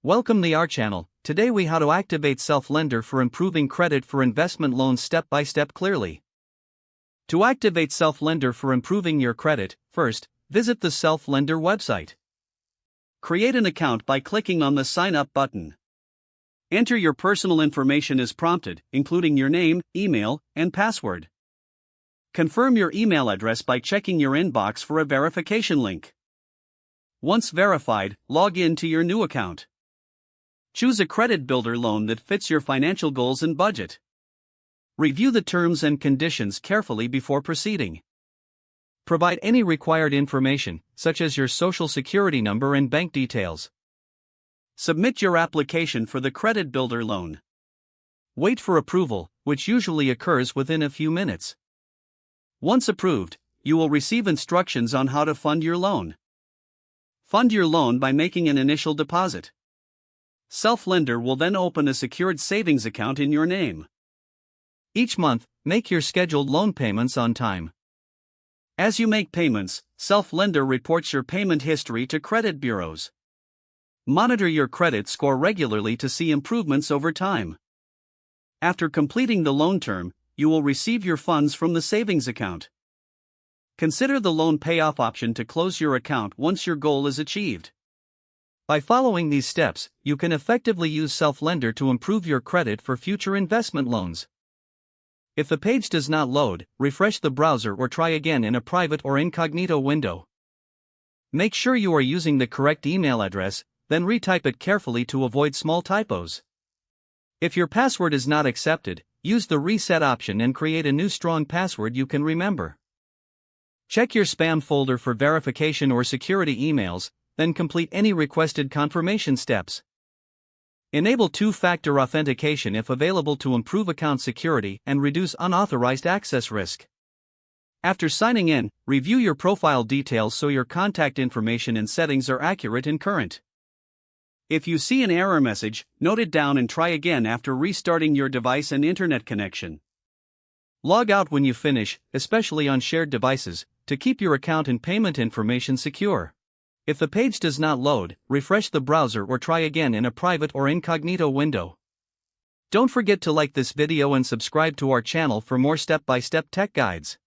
Welcome to our channel. Today we how to activate Self-Lender for improving credit for investment loans step by step clearly. To activate Self-Lender for improving your credit, first, visit the Self-Lender website. Create an account by clicking on the Sign Up button. Enter your personal information as prompted, including your name, email, and password. Confirm your email address by checking your inbox for a verification link. Once verified, log in to your new account. Choose a credit builder loan that fits your financial goals and budget. Review the terms and conditions carefully before proceeding. Provide any required information, such as your social security number and bank details. Submit your application for the credit builder loan. Wait for approval, which usually occurs within a few minutes. Once approved, you will receive instructions on how to fund your loan. Fund your loan by making an initial deposit. Self-Lender will then open a secured savings account in your name. Each month, make your scheduled loan payments on time. As you make payments, Self-Lender reports your payment history to credit bureaus. Monitor your credit score regularly to see improvements over time. After completing the loan term, you will receive your funds from the savings account. Consider the loan payoff option to close your account once your goal is achieved. By following these steps, you can effectively use Self-Lender to improve your credit for future investment loans. If the page does not load, refresh the browser or try again in a private or incognito window. Make sure you are using the correct email address, then retype it carefully to avoid small typos. If your password is not accepted, use the reset option and create a new strong password you can remember. Check your spam folder for verification or security emails, then complete any requested confirmation steps. Enable two-factor authentication if available to improve account security and reduce unauthorized access risk. After signing in, review your profile details so your contact information and settings are accurate and current. If you see an error message, note it down and try again after restarting your device and internet connection. Log out when you finish, especially on shared devices, to keep your account and payment information secure. If the page does not load, refresh the browser or try again in a private or incognito window. Don't forget to like this video and subscribe to our channel for more step-by-step tech guides.